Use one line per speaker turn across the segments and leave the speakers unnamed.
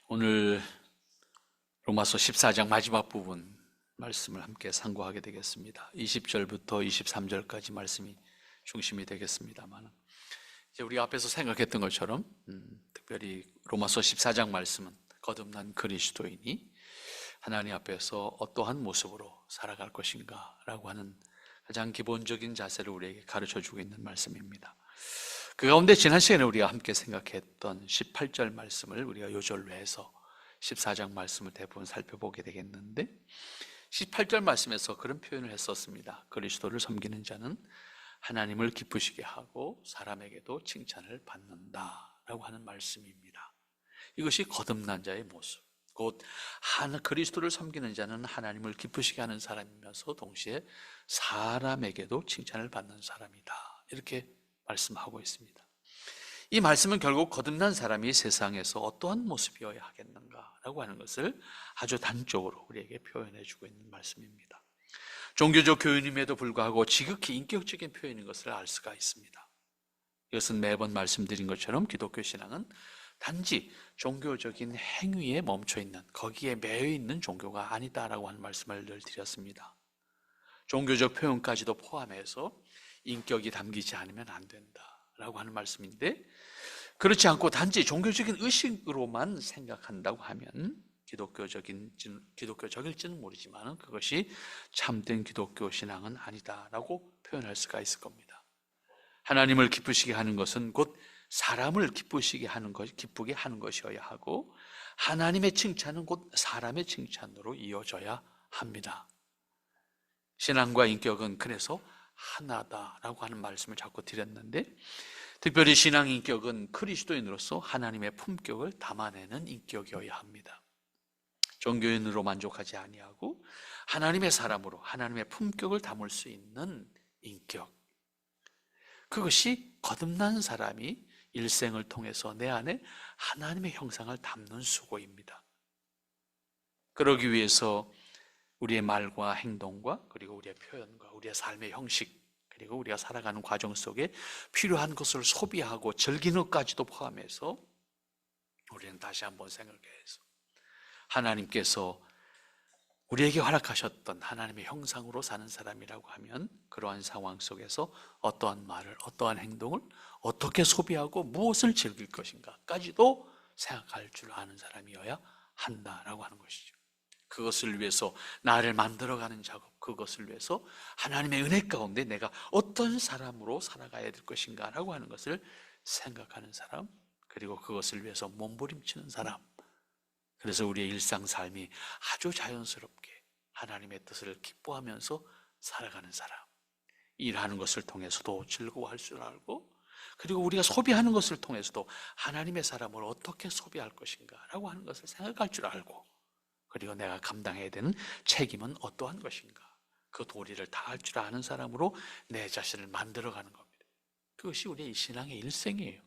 오늘 로마서 14장 마지막 부분 말씀을 함께 상고하게 되겠습니다. 20절부터 23절까지 말씀이 중심이 되겠습니다만, 이제 우리 앞에서 생각했던 것처럼 특별히 로마서 14장 말씀은 거듭난 그리스도인이 하나님 앞에서 어떠한 모습으로 살아갈 것인가 라고 하는 가장 기본적인 자세를 우리에게 가르쳐주고 있는 말씀입니다. 그 가운데 지난 시간에 우리가 함께 생각했던 18절 말씀을 우리가 요절로 해서 14장 말씀을 대부분 살펴보게 되겠는데, 18절 말씀에서 그런 표현을 했었습니다. 그리스도를 섬기는 자는 하나님을 기쁘시게 하고 사람에게도 칭찬을 받는다라고 하는 말씀입니다. 이것이 거듭난 자의 모습, 곧 그리스도를 섬기는 자는 하나님을 기쁘시게 하는 사람이면서 동시에 사람에게도 칭찬을 받는 사람이다, 이렇게 말씀하고 있습니다. 이 말씀은 결국 거듭난 사람이 세상에서 어떠한 모습이어야 하겠는가라고 하는 것을 아주 단적으로 우리에게 표현해 주고 있는 말씀입니다. 종교적 교훈임에도 불구하고 지극히 인격적인 표현인 것을 알 수가 있습니다. 이것은 매번 말씀드린 것처럼 기독교 신앙은 단지 종교적인 행위에 멈춰 있는, 거기에 매여 있는 종교가 아니다라고 하는 말씀을 늘 드렸습니다. 종교적 표현까지도 포함해서 인격이 담기지 않으면 안 된다라고 하는 말씀인데, 그렇지 않고 단지 종교적인 의식으로만 생각한다고 하면 기독교적일지는 모르지만 그것이 참된 기독교 신앙은 아니다라고 표현할 수가 있을 겁니다. 하나님을 기쁘시게 하는 것은 곧 사람을 기쁘게 하는 것이어야 하고, 하나님의 칭찬은 곧 사람의 칭찬으로 이어져야 합니다. 신앙과 인격은 그래서 하나다라고 하는 말씀을 자꾸 드렸는데, 특별히 신앙 인격은 그리스도인으로서 하나님의 품격을 담아내는 인격이어야 합니다. 종교인으로 만족하지 아니하고 하나님의 사람으로 하나님의 품격을 담을 수 있는 인격, 그것이 거듭난 사람이 일생을 통해서 내 안에 하나님의 형상을 담는 수고입니다. 그러기 위해서 우리의 말과 행동과 그리고 우리의 표현과 우리의 삶의 형식, 그리고 우리가 살아가는 과정 속에 필요한 것을 소비하고 즐기는 것까지도 포함해서 우리는 다시 한번 생각해서 하나님께서 우리에게 허락하셨던 하나님의 형상으로 사는 사람이라고 하면 그러한 상황 속에서 어떠한 말을, 어떠한 행동을 어떻게 소비하고 무엇을 즐길 것인가까지도 생각할 줄 아는 사람이어야 한다라고 하는 것이죠. 그것을 위해서 나를 만들어가는 작업, 그것을 위해서 하나님의 은혜 가운데 내가 어떤 사람으로 살아가야 될 것인가 라고 하는 것을 생각하는 사람, 그리고 그것을 위해서 몸부림치는 사람, 그래서 우리의 일상 삶이 아주 자연스럽게 하나님의 뜻을 기뻐하면서 살아가는 사람, 일하는 것을 통해서도 즐거워할 줄 알고, 그리고 우리가 소비하는 것을 통해서도 하나님의 사람을 어떻게 소비할 것인가 라고 하는 것을 생각할 줄 알고, 그리고 내가 감당해야 되는 책임은 어떠한 것인가, 그 도리를 다할 줄 아는 사람으로 내 자신을 만들어가는 겁니다. 그것이 우리의 신앙의 일생이에요.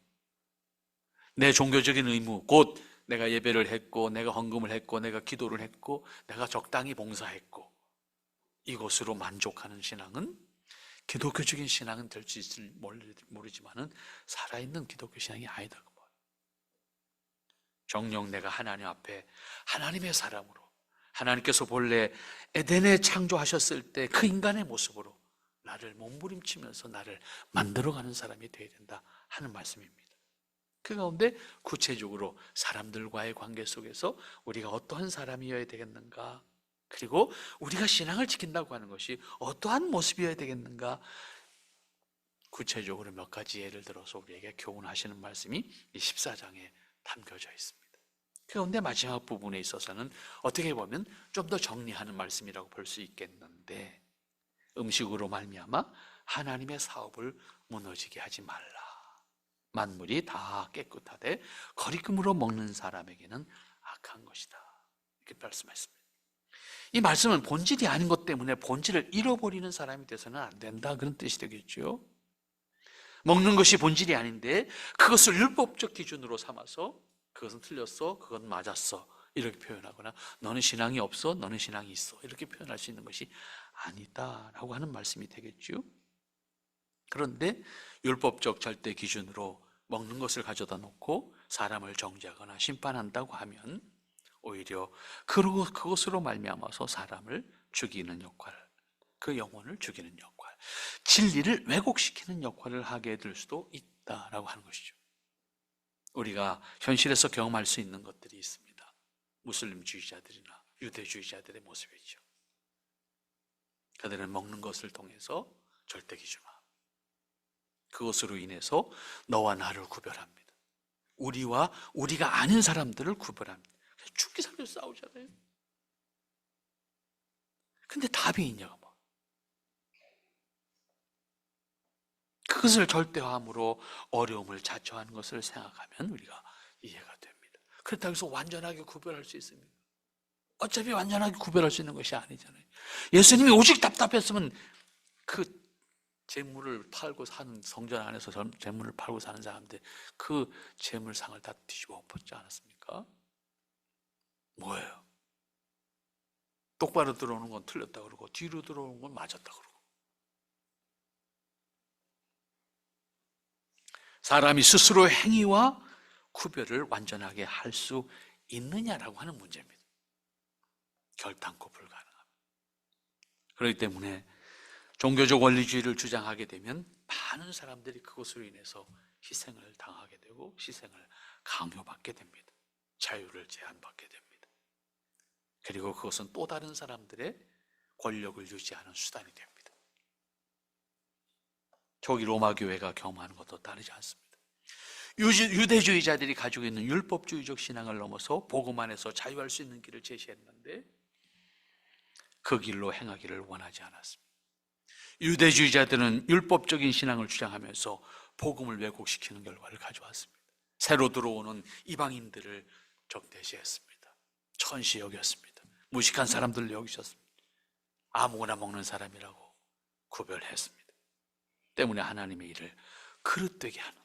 내 종교적인 의무, 곧 내가 예배를 했고, 내가 헌금을 했고, 내가 기도를 했고, 내가 적당히 봉사했고, 이것으로 만족하는 신앙은, 기독교적인 신앙은 될지 모르지만은 살아있는 기독교 신앙이 아니다. 정녕 내가 하나님 앞에 하나님의 사람으로, 하나님께서 본래 에덴에 창조하셨을 때 그 인간의 모습으로 나를 몸부림치면서 나를 만들어가는 사람이 되어야 된다 하는 말씀입니다. 그 가운데 구체적으로 사람들과의 관계 속에서 우리가 어떠한 사람이어야 되겠는가, 그리고 우리가 신앙을 지킨다고 하는 것이 어떠한 모습이어야 되겠는가, 구체적으로 몇 가지 예를 들어서 우리에게 교훈하시는 말씀이 이 14장에 담겨져 있습니다. 그런데 마지막 부분에 있어서는 어떻게 보면 좀 더 정리하는 말씀이라고 볼 수 있겠는데, 음식으로 말미암아 하나님의 사업을 무너지게 하지 말라. 만물이 다 깨끗하되 거리낌으로 먹는 사람에게는 악한 것이다, 이렇게 말씀하셨습니다. 이 말씀은 본질이 아닌 것 때문에 본질을 잃어버리는 사람이 돼서는 안 된다, 그런 뜻이 되겠죠. 먹는 것이 본질이 아닌데 그것을 율법적 기준으로 삼아서 그것은 틀렸어, 그건 맞았어, 이렇게 표현하거나 너는 신앙이 없어, 너는 신앙이 있어, 이렇게 표현할 수 있는 것이 아니다라고 하는 말씀이 되겠죠. 그런데 율법적 절대 기준으로 먹는 것을 가져다 놓고 사람을 정죄하거나 심판한다고 하면 오히려 그것으로 말미암아서 사람을 죽이는 역할, 그 영혼을 죽이는 역할, 진리를 왜곡시키는 역할을 하게 될 수도 있다라고 하는 것이죠. 우리가 현실에서 경험할 수 있는 것들이 있습니다. 무슬림주의자들이나 유대주의자들의 모습이죠. 그들은 먹는 것을 통해서 절대기준화, 그것으로 인해서 너와 나를 구별합니다. 우리가 아닌 사람들을 구별합니다. 죽기 살기 싸우잖아요. 근데 답이 있냐고 뭐. 그것을 절대화함으로 어려움을 자초하는 것을 생각하면 우리가 이해가 됩니다. 그렇다고 해서 완전하게 구별할 수 있습니까? 어차피 완전하게 구별할 수 있는 것이 아니잖아요. 예수님이 오직 답답했으면 그 재물을 팔고 사는, 성전 안에서 재물을 팔고 사는 사람들 그 재물상을 다 뒤집어 엎었지 않았습니까? 뭐예요? 똑바로 들어오는 건 틀렸다 그러고 뒤로 들어오는 건 맞았다 그러고. 사람이 스스로 행위와 구별을 완전하게 할 수 있느냐라고 하는 문제입니다. 결단코 불가능합니다. 그렇기 때문에 종교적 원리주의를 주장하게 되면 많은 사람들이 그것으로 인해서 희생을 당하게 되고 희생을 강요받게 됩니다. 자유를 제한받게 됩니다. 그리고 그것은 또 다른 사람들의 권력을 유지하는 수단이 됩니다. 초기 로마 교회가 경험하는 것도 다르지 않습니다. 유대주의자들이 가지고 있는 율법주의적 신앙을 넘어서 복음 안에서 자유할 수 있는 길을 제시했는데 그 길로 행하기를 원하지 않았습니다. 유대주의자들은 율법적인 신앙을 주장하면서 복음을 왜곡시키는 결과를 가져왔습니다. 새로 들어오는 이방인들을 적대시했습니다. 천시 여겼습니다. 무식한 사람들을 여기셨습니다. 아무거나 먹는 사람이라고 구별했습니다. 때문에 하나님의 일을 그릇되게 하는,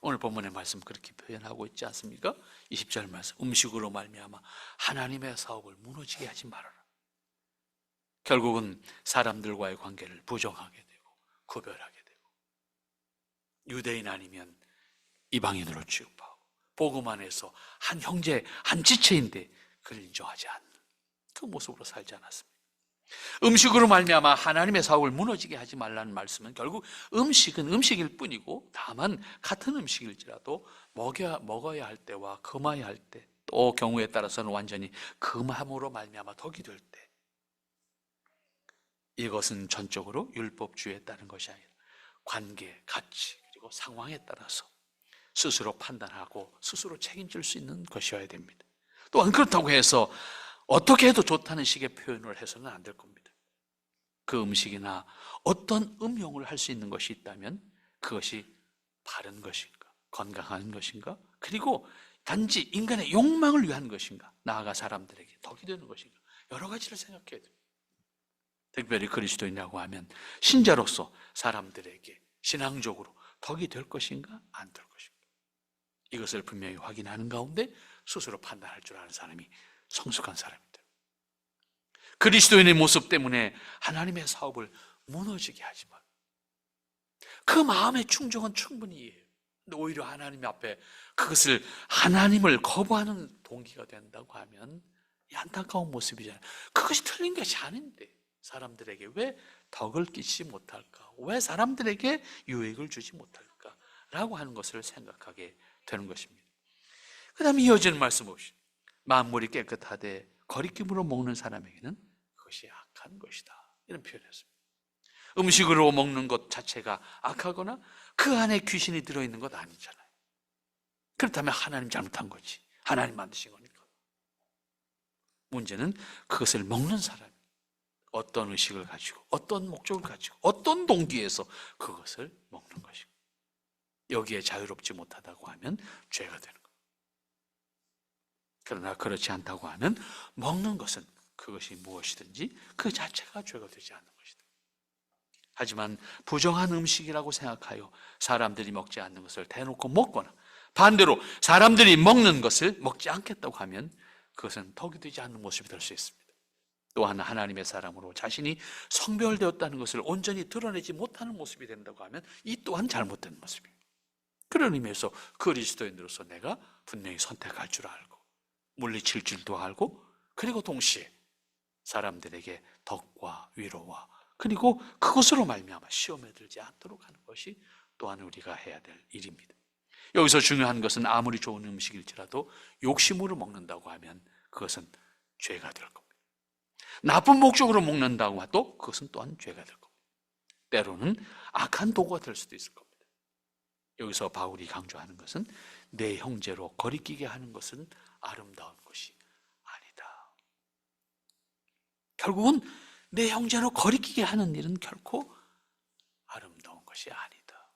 오늘 본문의 말씀 그렇게 표현하고 있지 않습니까? 20절 말씀, 음식으로 말미암아 하나님의 사업을 무너지게 하지 말아라. 결국은 사람들과의 관계를 부정하게 되고 구별하게 되고, 유대인 아니면 이방인으로 취급하고, 복음 안에서 한 형제, 한 지체인데 그를 인정하지 않는 그 모습으로 살지 않았습니다. 음식으로 말미암아 하나님의 사업을 무너지게 하지 말라는 말씀은 결국 음식은 음식일 뿐이고, 다만 같은 음식일지라도 먹어야 할 때와 금해야 할 때, 또 경우에 따라서는 완전히 금함으로 말미암아 덕이 될 때, 이것은 전적으로 율법주의에 따른 것이 아니라 관계, 가치, 그리고 상황에 따라서 스스로 판단하고 스스로 책임질 수 있는 것이어야 됩니다. 또한 그렇다고 해서 어떻게 해도 좋다는 식의 표현을 해서는 안 될 겁니다. 그 음식이나 어떤 음용을 할 수 있는 것이 있다면 그것이 바른 것인가, 건강한 것인가, 그리고 단지 인간의 욕망을 위한 것인가, 나아가 사람들에게 덕이 되는 것인가, 여러 가지를 생각해야 됩니다. 특별히 그리스도인이라고 하면 신자로서 사람들에게 신앙적으로 덕이 될 것인가 안 될 것인가, 이것을 분명히 확인하는 가운데 스스로 판단할 줄 아는 사람이 성숙한 사람입니다. 그리스도인의 모습 때문에 하나님의 사업을 무너지게 하지 마. 그 마음의 충정은 충분히 이해해요. 근데 오히려 하나님 앞에 그것을, 하나님을 거부하는 동기가 된다고 하면 이 안타까운 모습이잖아요. 그것이 틀린 것이 아닌데 사람들에게 왜 덕을 끼치지 못할까? 왜 사람들에게 유익을 주지 못할까? 라고 하는 것을 생각하게 되는 것입니다. 그 다음에 이어지는 말씀 봅시다. 만물이 깨끗하되 거리낌으로 먹는 사람에게는 그것이 악한 것이다, 이런 표현이었습니다. 음식으로 먹는 것 자체가 악하거나 그 안에 귀신이 들어있는 것 아니잖아요. 그렇다면 하나님 잘못한 거지, 하나님 만드신 거니까. 문제는 그것을 먹는 사람이 어떤 의식을 가지고, 어떤 목적을 가지고, 어떤 동기에서 그것을 먹는 것이고, 여기에 자유롭지 못하다고 하면 죄가 되는 거예요. 그러나 그렇지 않다고 하면 먹는 것은 그것이 무엇이든지 그 자체가 죄가 되지 않는 것이다. 하지만 부정한 음식이라고 생각하여 사람들이 먹지 않는 것을 대놓고 먹거나, 반대로 사람들이 먹는 것을 먹지 않겠다고 하면 그것은 덕이 되지 않는 모습이 될 수 있습니다. 또한 하나님의 사람으로 자신이 성별되었다는 것을 온전히 드러내지 못하는 모습이 된다고 하면 이 또한 잘못된 모습입니다. 그런 의미에서 그리스도인으로서 내가 분명히 선택할 줄 알고 물리칠 줄도 알고, 그리고 동시에 사람들에게 덕과 위로와 그리고 그것으로 말미암아 시험에 들지 않도록 하는 것이 또한 우리가 해야 될 일입니다. 여기서 중요한 것은 아무리 좋은 음식일지라도 욕심으로 먹는다고 하면 그것은 죄가 될 겁니다. 나쁜 목적으로 먹는다고 해도 그것은 또한 죄가 될 겁니다. 때로는 악한 도구가 될 수도 있을 겁니다. 여기서 바울이 강조하는 것은 내 형제로 거리끼게 하는 것은 아름다운 것이 아니다. 결국은 내 형제로 거리끼게 하는 일은 결코 아름다운 것이 아니다.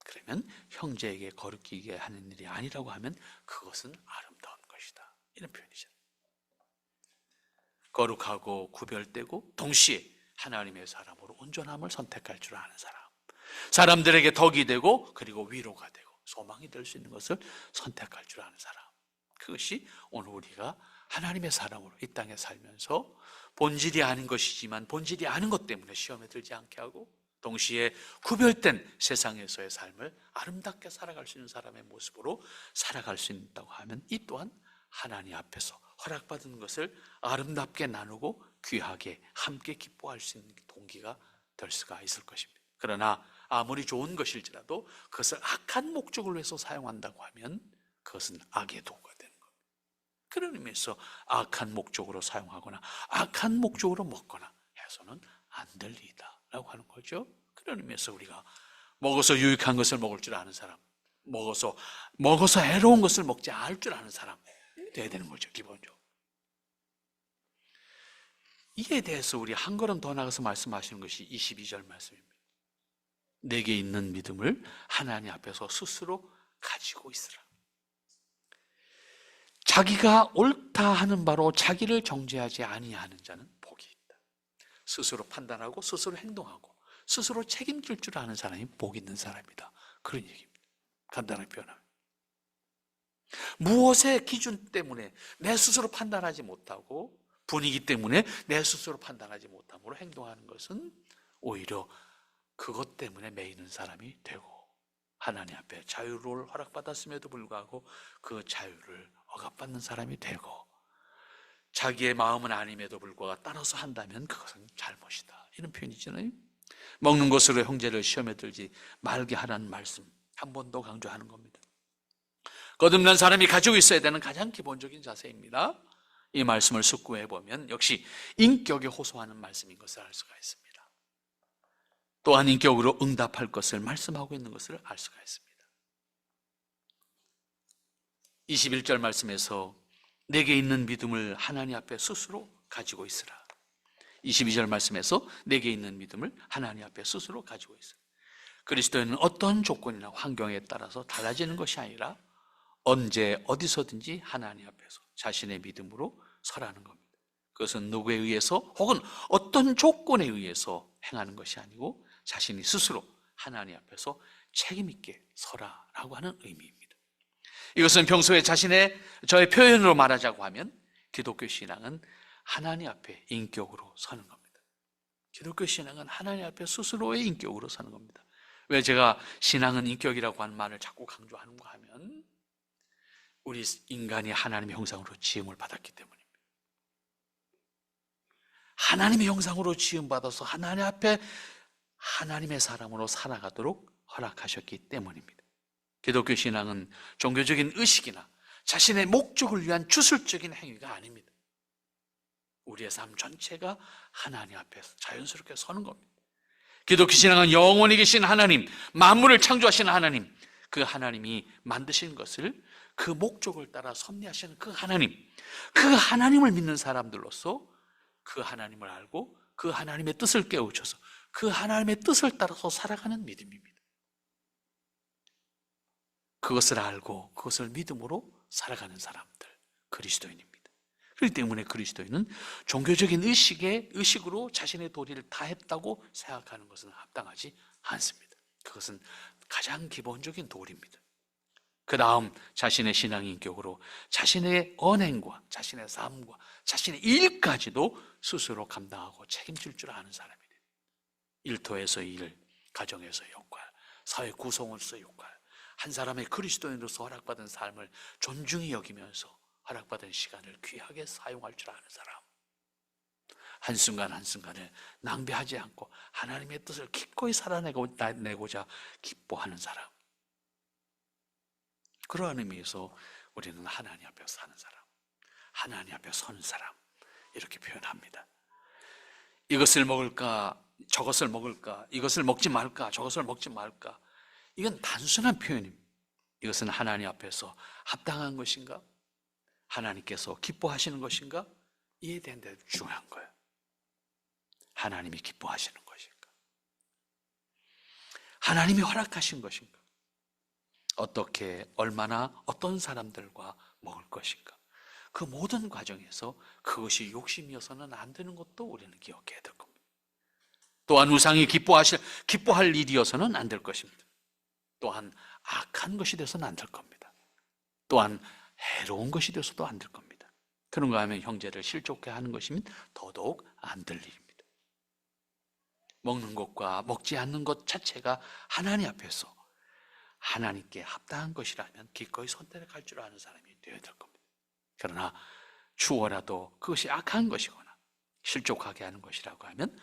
그러면 형제에게 거리끼게 하는 일이 아니라고 하면 그것은 아름다운 것이다, 이런 표현이죠. 거룩하고 구별되고 동시에 하나님의 사람으로 온전함을 선택할 줄 아는 사람, 사람들에게 덕이 되고 그리고 위로가 되고 소망이 될 수 있는 것을 선택할 줄 아는 사람, 그것이 오늘 우리가 하나님의 사람으로 이 땅에 살면서 본질이 아닌 것이지만 본질이 아닌 것 때문에 시험에 들지 않게 하고 동시에 구별된 세상에서의 삶을 아름답게 살아갈 수 있는 사람의 모습으로 살아갈 수 있다고 하면 이 또한 하나님 앞에서 허락받은 것을 아름답게 나누고 귀하게 함께 기뻐할 수 있는 동기가 될 수가 있을 것입니다. 그러나 아무리 좋은 것일지라도 그것을 악한 목적을 위해서 사용한다고 하면 그것은 악의 도구가 되는 겁니다. 그런 의미에서 악한 목적으로 사용하거나 악한 목적으로 먹거나 해서는 안 될 일이다 라고 하는 거죠. 그런 의미에서 우리가 먹어서 유익한 것을 먹을 줄 아는 사람, 먹어서 해로운 것을 먹지 않을 줄 아는 사람 돼야 되는 거죠, 기본적으로. 이에 대해서 우리 한 걸음 더 나가서 말씀하시는 것이 22절 말씀입니다. 내게 있는 믿음을 하나님 앞에서 스스로 가지고 있으라. 자기가 옳다 하는 바로 자기를 정죄하지 아니하는 자는 복이 있다. 스스로 판단하고 스스로 행동하고 스스로 책임질 줄 아는 사람이 복 있는 사람이다, 그런 얘기입니다. 간단하게 표현하면 무엇의 기준 때문에 내 스스로 판단하지 못하고 분위기 때문에 내 스스로 판단하지 못함으로 행동하는 것은 오히려 그것 때문에 매이는 사람이 되고 하나님 앞에 자유를 허락받았음에도 불구하고 그 자유를 억압받는 사람이 되고 자기의 마음은 아님에도 불구하고 따라서 한다면 그것은 잘못이다, 이런 표현이잖아요. 먹는 것으로 형제를 시험에 들지 말게 하라는 말씀 한 번 더 강조하는 겁니다. 거듭난 사람이 가지고 있어야 되는 가장 기본적인 자세입니다. 이 말씀을 숙고해 보면 역시 인격에 호소하는 말씀인 것을 알 수가 있습니다. 또한 인격으로 응답할 것을 말씀하고 있는 것을 알 수가 있습니다. 21절 말씀에서 내게 있는 믿음을 하나님 앞에 스스로 가지고 있으라. 22절 말씀에서 내게 있는 믿음을 하나님 앞에 스스로 가지고 있으라. 그리스도인은 어떤 조건이나 환경에 따라서 달라지는 것이 아니라 언제 어디서든지 하나님 앞에서 자신의 믿음으로 서라는 겁니다. 그것은 누구에 의해서 혹은 어떤 조건에 의해서 행하는 것이 아니고 자신이 스스로 하나님 앞에서 책임 있게 서라라고 하는 의미입니다. 이것은 평소에 저의 표현으로 말하자고 하면 기독교 신앙은 하나님 앞에 인격으로 서는 겁니다. 기독교 신앙은 하나님 앞에 스스로의 인격으로 서는 겁니다. 왜 제가 신앙은 인격이라고 하는 말을 자꾸 강조하는가 하면 우리 인간이 하나님의 형상으로 지음을 받았기 때문입니다. 하나님의 형상으로 지음받아서 하나님 앞에 하나님의 사람으로 살아가도록 허락하셨기 때문입니다. 기독교 신앙은 종교적인 의식이나 자신의 목적을 위한 주술적인 행위가 아닙니다. 우리의 삶 전체가 하나님 앞에서 자연스럽게 서는 겁니다. 기독교 신앙은 영원히 계신 하나님, 만물을 창조하시는 하나님, 그 하나님이 만드신 것을 그 목적을 따라 섭리하시는 그 하나님을 믿는 사람들로서 그 하나님을 알고 그 하나님의 뜻을 깨우쳐서 그 하나님의 뜻을 따라서 살아가는 믿음입니다. 그것을 알고 그것을 믿음으로 살아가는 사람들, 그리스도인입니다. 그렇기 때문에 그리스도인은 종교적인 의식으로 자신의 도리를 다 했다고 생각하는 것은 합당하지 않습니다. 그것은 가장 기본적인 도리입니다. 그 다음 자신의 신앙 인격으로 자신의 언행과 자신의 삶과 자신의 일까지도 스스로 감당하고 책임질 줄 아는 사람이에요. 일터에서의 일, 가정에서의 역할, 사회 구성으로서의 역할, 한 사람의 그리스도인으로서 허락받은 삶을 존중히 여기면서 허락받은 시간을 귀하게 사용할 줄 아는 사람, 한순간 한순간을 낭비하지 않고 하나님의 뜻을 기꺼이 살아내고자 기뻐하는 사람, 그러한 의미에서 우리는 하나님 앞에 사는 사람, 하나님 앞에 서는 사람, 이렇게 표현합니다. 이것을 먹을까, 저것을 먹을까, 이것을 먹지 말까, 저것을 먹지 말까, 이건 단순한 표현입니다. 이것은 하나님 앞에서 합당한 것인가, 하나님께서 기뻐하시는 것인가, 이에 대한 데 중요한 거예요. 하나님이 기뻐하시는 것인가, 하나님이 허락하신 것인가, 어떻게, 얼마나, 어떤 사람들과 먹을 것인가, 그 모든 과정에서 그것이 욕심이어서는 안 되는 것도 우리는 기억해야 될 겁니다. 또한 우상이 기뻐할 일이어서는 안 될 것입니다. 또한 악한 것이 돼서는 안 될 겁니다. 또한 해로운 것이 돼서도 안 될 겁니다. 그런가 하면 형제를 실족해 하는 것이면 더더욱 안 될 일입니다. 먹는 것과 먹지 않는 것 자체가 하나님 앞에서 하나님께 합당한 것이라면 기꺼이 선택할 줄 아는 사람이 되어야 될 겁니다. 그러나 추워라도 그것이 악한 것이거나 실족하게 하는 것이라고 하면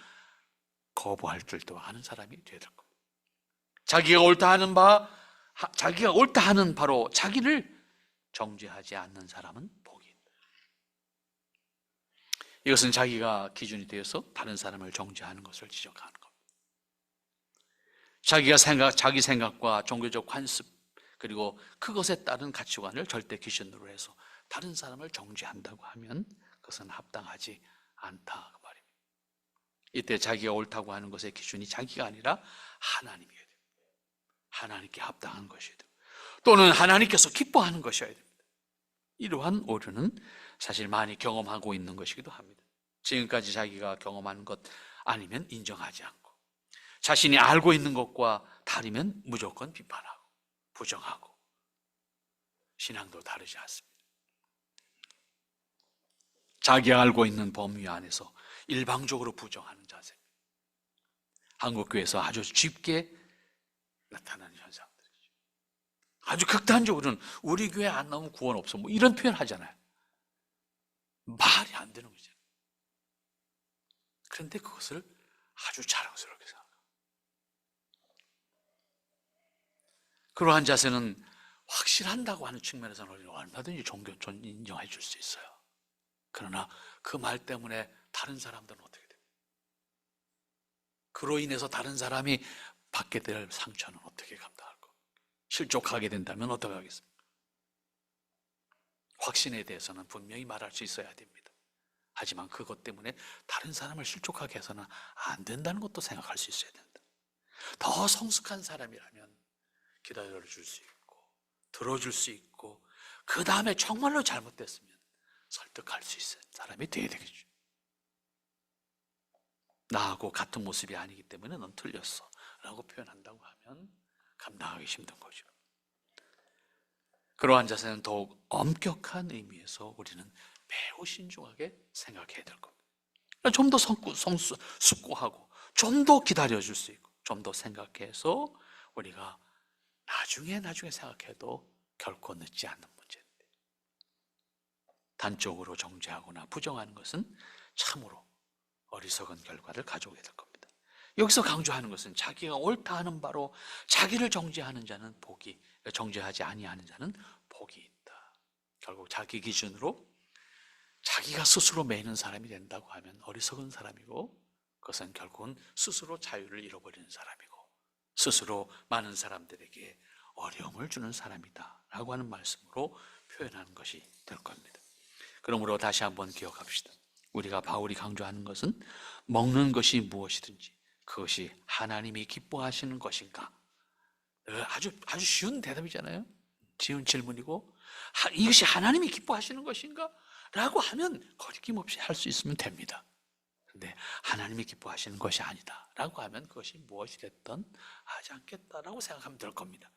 거부할 줄도 아는 사람이 되어야 될 겁니다. 자기가 옳다 하는 바로 자기를 정죄하지 않는 사람은 복이 있다. 이것은 자기가 기준이 되어서 다른 사람을 정죄하는 것을 지적하는 겁니다. 자기 생각과 종교적 관습, 그리고 그것에 따른 가치관을 절대 기준으로 해서 다른 사람을 정죄한다고 하면 그것은 합당하지 않다, 그 말입니다. 이때 자기가 옳다고 하는 것의 기준이 자기가 아니라 하나님이어야 됩니다. 하나님께 합당한 것이어야 됩니다. 또는 하나님께서 기뻐하는 것이어야 됩니다. 이러한 오류는 사실 많이 경험하고 있는 것이기도 합니다. 지금까지 자기가 경험한 것 아니면 인정하지 않고, 자신이 알고 있는 것과 다르면 무조건 비판하고 부정하고, 신앙도 다르지 않습니다. 자기가 알고 있는 범위 안에서 일방적으로 부정하는 자세입니다. 한국교회에서 아주 쉽게 나타나는 현상들이죠. 아주 극단적으로는 우리 교회 안 나오면 구원 없어, 뭐 이런 표현 하잖아요. 말이 안 되는 거죠. 그런데 그것을 아주 자랑스럽게 생각합니다. 그러한 자세는 확실한다고 하는 측면에서는 우리는 얼마든지 인정해 줄 수 있어요. 그러나 그 말 때문에 다른 사람들은 어떻게 됩니까? 그로 인해서 다른 사람이 받게 될 상처는 어떻게 감당할까? 실족하게 된다면 어떻게 하겠습니까? 확신에 대해서는 분명히 말할 수 있어야 됩니다. 하지만 그것 때문에 다른 사람을 실족하게 해서는 안 된다는 것도 생각할 수 있어야 된다. 더 성숙한 사람이라면 기다려줄 수 있고 들어줄 수 있고, 그 다음에 정말로 잘못됐으면 설득할 수 있는 사람이 되어야 되겠죠. 나하고 같은 모습이 아니기 때문에 넌 틀렸어 라고 표현한다고 하면 감당하기 힘든 거죠. 그러한 자세는 더욱 엄격한 의미에서 우리는 매우 신중하게 생각해야 될 겁니다. 좀 더 숙고하고 좀 더 기다려줄 수 있고 좀 더 생각해서 우리가 나중에 생각해도 결코 늦지 않는 문제인데, 단적으로 정죄하거나 부정하는 것은 참으로 어리석은 결과를 가져오게 될 겁니다. 여기서 강조하는 것은 자기가 옳다 하는 바로 자기를 정죄하는 자는 복이, 정죄하지 아니하는 자는 복이 있다. 결국 자기 기준으로 자기가 스스로 매이는 사람이 된다고 하면 어리석은 사람이고, 그것은 결국은 스스로 자유를 잃어버리는 사람이고 스스로 많은 사람들에게 어려움을 주는 사람이다 라고 하는 말씀으로 표현하는 것이 될 겁니다. 그러므로 다시 한번 기억합시다. 우리가 바울이 강조하는 것은 먹는 것이 무엇이든지 그것이 하나님이 기뻐하시는 것인가? 아주 쉬운 대답이잖아요. 쉬운 질문이고, 이것이 하나님이 기뻐하시는 것인가? 라고 하면 거리낌없이 할 수 있으면 됩니다. 그런데 하나님이 기뻐하시는 것이 아니다 라고 하면 그것이 무엇이 됐든 하지 않겠다라고 생각하면 될 겁니다.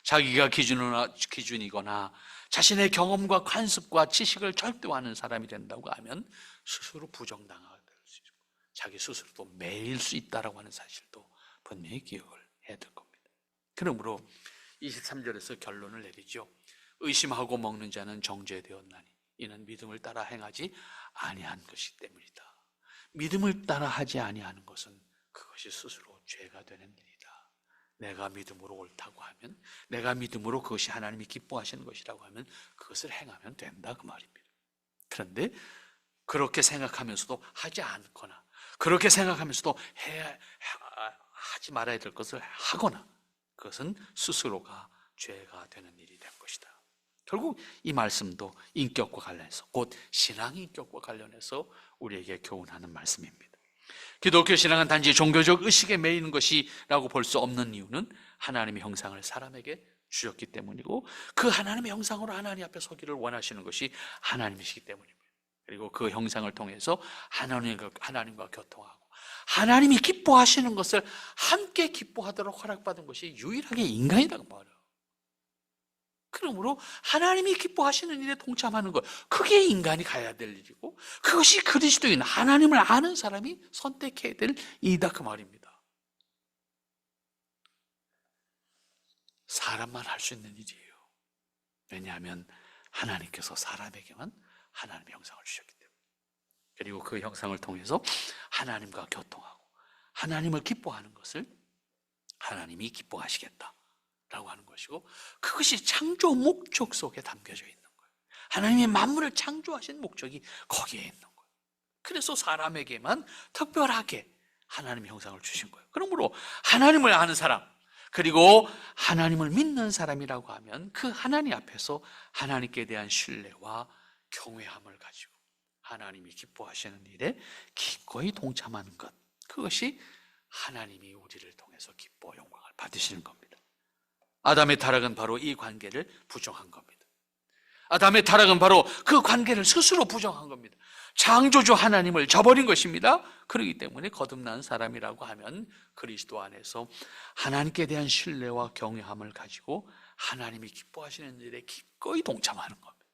자기가 기준이거나 자신의 경험과 관습과 지식을 절대화하는 사람이 된다고 하면 스스로 부정당하게 될 수 있고 자기 스스로도 매일 수 있다라고 하는 사실도 분명히 기억을 해야 될 겁니다. 그러므로 23절에서 결론을 내리죠. 의심하고 먹는 자는 정죄되었나니 이는 믿음을 따라 행하지 아니한 것이기 때문이다. 믿음을 따라 하지 아니하는 것은 그것이 스스로 죄가 되는 일이다. 내가 믿음으로 옳다고 하면, 내가 믿음으로 그것이 하나님이 기뻐하시는 것이라고 하면 그것을 행하면 된다, 그 말입니다. 그런데 그렇게 생각하면서도 하지 않거나, 그렇게 생각하면서도 하지 말아야 될 것을 하거나, 그것은 스스로가 죄가 되는 일이 된 것이다. 결국 이 말씀도 인격과 관련해서, 곧 신앙 인격과 관련해서 우리에게 교훈하는 말씀입니다. 기독교 신앙은 단지 종교적 의식에 매이는 것이라고 볼 수 없는 이유는 하나님의 형상을 사람에게 주셨기 때문이고, 그 하나님의 형상으로 하나님 앞에 서기를 원하시는 것이 하나님이시기 때문입니다. 그리고 그 형상을 통해서 하나님과 교통하고 하나님이 기뻐하시는 것을 함께 기뻐하도록 허락받은 것이 유일하게 인간이라고 말해요. 그러므로 하나님이 기뻐하시는 일에 동참하는 것, 그게 인간이 가야 될 일이고, 그것이 그리스도인 하나님을 아는 사람이 선택해야 될 일이다, 그 말입니다. 사람만 할 수 있는 일이에요. 왜냐하면 하나님께서 사람에게만 하나님의 형상을 주셨기 때문에, 그리고 그 형상을 통해서 하나님과 교통하고 하나님을 기뻐하는 것을 하나님이 기뻐하시겠다 라고 하는 것이고, 그것이 창조 목적 속에 담겨져 있는 거예요. 하나님이 만물을 창조하신 목적이 거기에 있는 거예요. 그래서 사람에게만 특별하게 하나님의 형상을 주신 거예요. 그러므로 하나님을 아는 사람, 그리고 하나님을 믿는 사람이라고 하면 그 하나님 앞에서 하나님께 대한 신뢰와 경외함을 가지고 하나님이 기뻐하시는 일에 기꺼이 동참하는 것, 그것이 하나님이 우리를 통해서 기뻐 영광을 받으시는 겁니다. 아담의 타락은 바로 이 관계를 부정한 겁니다. 아담의 타락은 바로 그 관계를 스스로 부정한 겁니다. 창조주 하나님을 저버린 것입니다. 그렇기 때문에 거듭난 사람이라고 하면 그리스도 안에서 하나님께 대한 신뢰와 경외함을 가지고 하나님이 기뻐하시는 일에 기꺼이 동참하는 겁니다.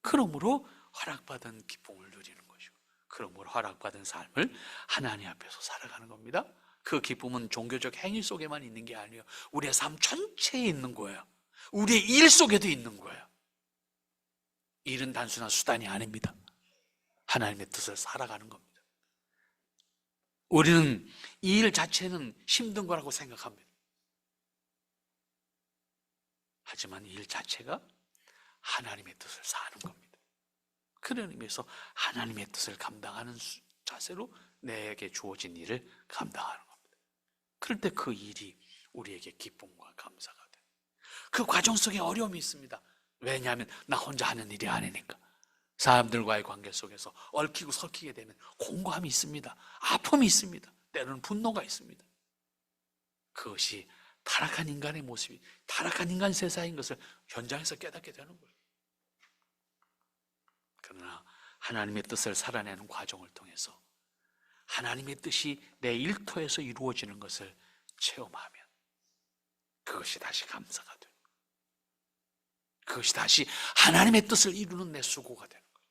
그러므로 허락받은 기쁨을 누리는 것이고, 그러므로 허락받은 삶을 하나님 앞에서 살아가는 겁니다. 그 기쁨은 종교적 행위 속에만 있는 게 아니에요. 우리의 삶 전체에 있는 거예요. 우리의 일 속에도 있는 거예요. 일은 단순한 수단이 아닙니다. 하나님의 뜻을 살아가는 겁니다. 우리는 이 일 자체는 힘든 거라고 생각합니다. 하지만 이 일 자체가 하나님의 뜻을 사는 겁니다. 그런 의미에서 하나님의 뜻을 감당하는 자세로 내게 주어진 일을 감당하는 겁니다. 그럴 때 그 일이 우리에게 기쁨과 감사가 돼요. 그 과정 속에 어려움이 있습니다. 왜냐하면 나 혼자 하는 일이 아니니까. 사람들과의 관계 속에서 얽히고 설키게 되면 공고함이 있습니다. 아픔이 있습니다. 때로는 분노가 있습니다. 그것이 타락한 인간의 모습이, 타락한 인간 세상인 것을 현장에서 깨닫게 되는 거예요. 그러나 하나님의 뜻을 살아내는 과정을 통해서 하나님의 뜻이 내 일터에서 이루어지는 것을 체험하면 그것이 다시 감사가 되는 거예요. 그것이 다시 하나님의 뜻을 이루는 내 수고가 되는 거예요.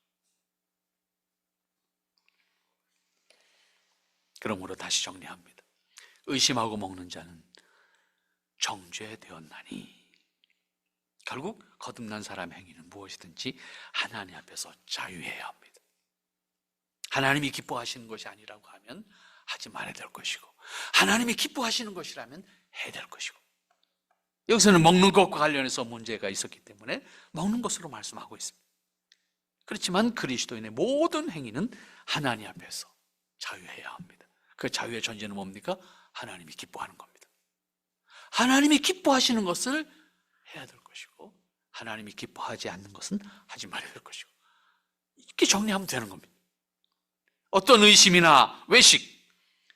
그러므로 다시 정리합니다. 의심하고 먹는 자는 정죄되었나니, 결국 거듭난 사람의 행위는 무엇이든지 하나님 앞에서 자유해야 합니다. 하나님이 기뻐하시는 것이 아니라고 하면 하지 말아야 될 것이고, 하나님이 기뻐하시는 것이라면 해야 될 것이고, 여기서는 먹는 것과 관련해서 문제가 있었기 때문에 먹는 것으로 말씀하고 있습니다. 그렇지만 그리스도인의 모든 행위는 하나님 앞에서 자유해야 합니다. 그 자유의 전제는 뭡니까? 하나님이 기뻐하는 겁니다. 하나님이 기뻐하시는 것을 해야 될 것이고, 하나님이 기뻐하지 않는 것은 하지 말아야 될 것이고, 이렇게 정리하면 되는 겁니다. 어떤 의심이나 외식,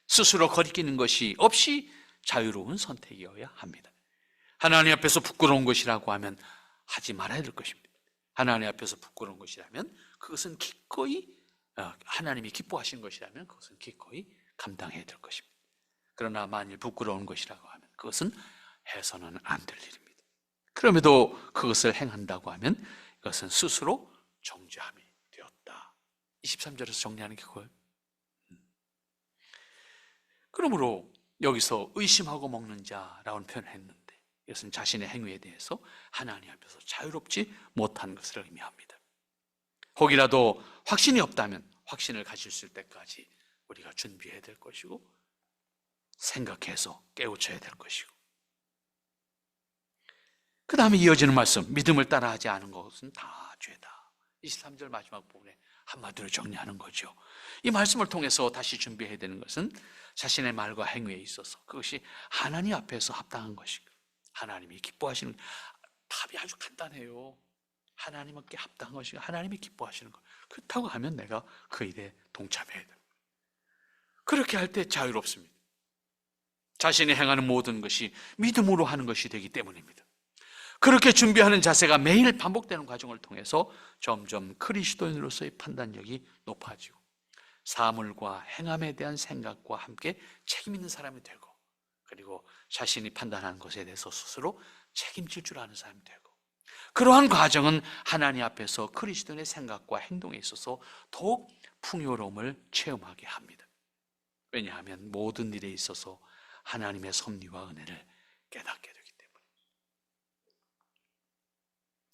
스스로 거리끼는 것이 없이 자유로운 선택이어야 합니다. 하나님 앞에서 부끄러운 것이라고 하면 하지 말아야 될 것입니다. 하나님 앞에서 부끄러운 것이라면 그것은 기꺼이, 하나님이 기뻐하시는 것이라면 그것은 기꺼이 감당해야 될 것입니다. 그러나 만일 부끄러운 것이라고 하면 그것은 해서는 안 될 일입니다. 그럼에도 그것을 행한다고 하면 이것은 스스로 정죄함이 되었다. 23절에서 정리하는 게 그거예요. 그러므로 여기서 의심하고 먹는 자라는 표현을 했는데, 이것은 자신의 행위에 대해서 하나님 앞에서 자유롭지 못한 것을 의미합니다. 혹이라도 확신이 없다면 확신을 가질 수 있을 때까지 우리가 준비해야 될 것이고 생각해서 깨우쳐야 될 것이고, 그 다음에 이어지는 말씀, 믿음을 따라하지 않은 것은 다 죄다. 23절 마지막 부분에 한마디로 정리하는 거죠. 이 말씀을 통해서 다시 준비해야 되는 것은 자신의 말과 행위에 있어서 그것이 하나님 앞에서 합당한 것인가, 하나님이 기뻐하시는, 답이 아주 간단해요. 하나님께 합당한 것인가, 하나님이 기뻐하시는 것, 그렇다고 하면 내가 그 일에 동참해야 됩니다. 그렇게 할 때 자유롭습니다. 자신이 행하는 모든 것이 믿음으로 하는 것이 되기 때문입니다. 그렇게 준비하는 자세가 매일 반복되는 과정을 통해서 점점 그리스도인으로서의 판단력이 높아지고 사물과 행함에 대한 생각과 함께 책임 있는 사람이 되고, 그리고 자신이 판단하는 것에 대해서 스스로 책임질 줄 아는 사람이 되고, 그러한 과정은 하나님 앞에서 그리스도인의 생각과 행동에 있어서 더욱 풍요로움을 체험하게 합니다. 왜냐하면 모든 일에 있어서 하나님의 섭리와 은혜를 깨닫게 되기 때문에.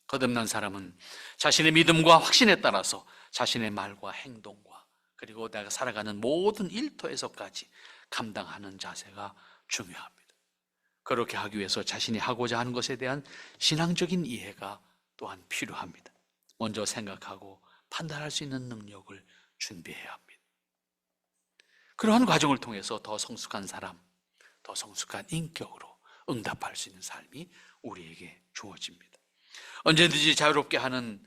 거듭난 사람은 자신의 믿음과 확신에 따라서 자신의 말과 행동과 그리고 내가 살아가는 모든 일터에서까지 감당하는 자세가 중요합니다. 그렇게 하기 위해서 자신이 하고자 하는 것에 대한 신앙적인 이해가 또한 필요합니다. 먼저 생각하고 판단할 수 있는 능력을 준비해야 합니다. 그러한 과정을 통해서 더 성숙한 사람, 더 성숙한 인격으로 응답할 수 있는 삶이 우리에게 주어집니다. 언제든지 자유롭게 하는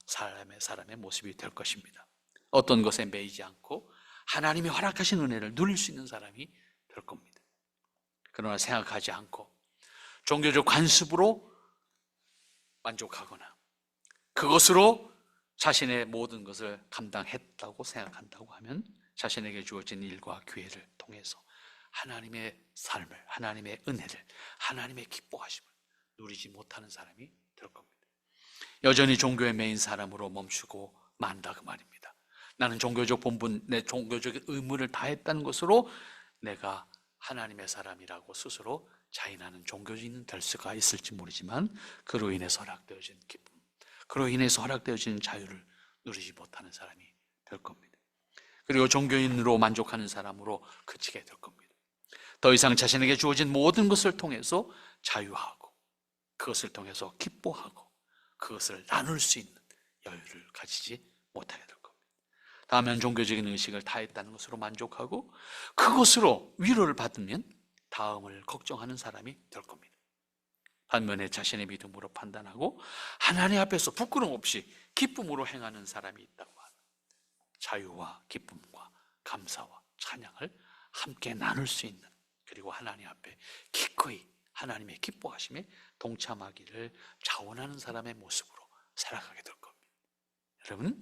사람의 모습이 될 것입니다. 어떤 것에 매이지 않고 하나님이 허락하신 은혜를 누릴 수 있는 사람이 될 겁니다. 그러나 생각하지 않고 종교적 관습으로 만족하거나 그것으로 자신의 모든 것을 감당했다고 생각한다고 하면 자신에게 주어진 일과 기회를 통해서 하나님의 삶을, 하나님의 은혜를, 하나님의 기뻐하심을 누리지 못하는 사람이 될 겁니다. 여전히 종교에 매인 사람으로 멈추고 만다 그 말입니다. 나는 종교적 본분, 내 종교적 의무를 다했다는 것으로 내가 하나님의 사람이라고 스스로 자인하는 종교인은 될 수가 있을지 모르지만 그로 인해서 허락되어진 기쁨, 그로 인해서 허락되어진 자유를 누리지 못하는 사람이 될 겁니다. 그리고 종교인으로 만족하는 사람으로 그치게 될 겁니다. 더 이상 자신에게 주어진 모든 것을 통해서 자유하고 그것을 통해서 기뻐하고 그것을 나눌 수 있는 여유를 가지지 못하게 될 겁니다. 다음엔 종교적인 의식을 다했다는 것으로 만족하고 그것으로 위로를 받으면 다음을 걱정하는 사람이 될 겁니다. 반면에 자신의 믿음으로 판단하고 하나님 앞에서 부끄럼 없이 기쁨으로 행하는 사람이 있다고 하는 자유와 기쁨과 감사와 찬양을 함께 나눌 수 있는, 그리고 하나님 앞에 기꺼이 하나님의 기뻐하심에 동참하기를 자원하는 사람의 모습으로 살아가게 될 겁니다. 여러분,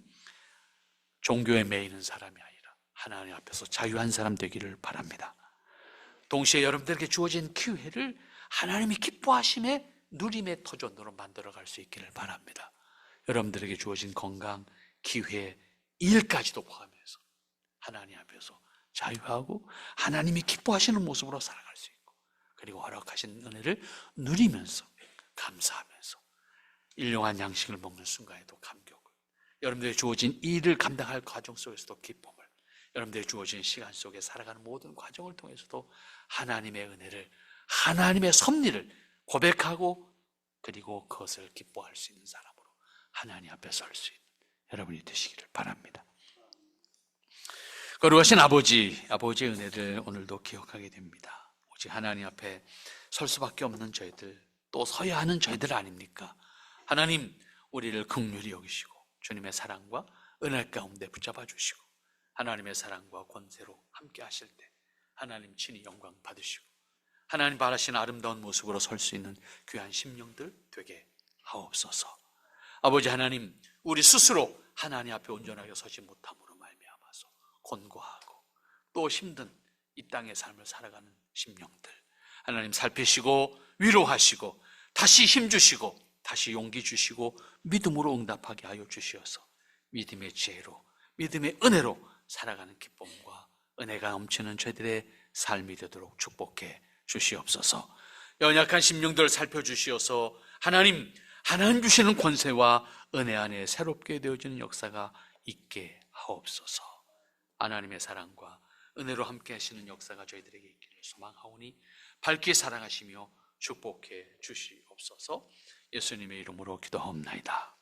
종교에 매이는 사람이 아니라 하나님 앞에서 자유한 사람 되기를 바랍니다. 동시에 여러분들에게 주어진 기회를 하나님이 기뻐하심에 누림의 터전으로 만들어갈 수 있기를 바랍니다. 여러분들에게 주어진 건강, 기회, 일까지도 포함해서 하나님 앞에서 자유하고 하나님이 기뻐하시는 모습으로 살아갈 수 있고, 그리고 허락하신 은혜를 누리면서 감사하면서 일용한 양식을 먹는 순간에도 감격을, 여러분들에게 주어진 일을 감당할 과정 속에서도 기쁨을, 여러분들에게 주어진 시간 속에 살아가는 모든 과정을 통해서도 하나님의 은혜를, 하나님의 섭리를 고백하고 그리고 그것을 기뻐할 수 있는 사람으로 하나님 앞에 설 수 있는 여러분이 되시기를 바랍니다. 거룩하신 아버지의 은혜를 오늘도 기억하게 됩니다. 오직 하나님 앞에 설 수밖에 없는 저희들, 또 서야 하는 저희들 아닙니까? 하나님, 우리를 긍휼히 여기시고 주님의 사랑과 은혜 가운데 붙잡아 주시고 하나님의 사랑과 권세로 함께 하실 때 하나님 친히 영광 받으시고 하나님 바라시는 아름다운 모습으로 설 수 있는 귀한 심령들 되게 하옵소서. 아버지 하나님, 우리 스스로 하나님 앞에 온전하게 서지 못함으로 말미암아서 곤고하고 또 힘든 이 땅의 삶을 살아가는 심령들 하나님 살피시고 위로하시고 다시 힘주시고 다시 용기 주시고 믿음으로 응답하게 하여 주시어서 믿음의 지혜로, 믿음의 은혜로 살아가는 기쁨과 은혜가 넘치는 저희들의 삶이 되도록 축복해 주시옵소서. 연약한 심령들을 살펴주시어서 하나님 주시는 권세와 은혜 안에 새롭게 되어지는 역사가 있게 하옵소서. 하나님의 사랑과 은혜로 함께 하시는 역사가 저희들에게 있기를 소망하오니 밝게 사랑하시며 축복해 주시옵소서. 예수님의 이름으로 기도하옵나이다.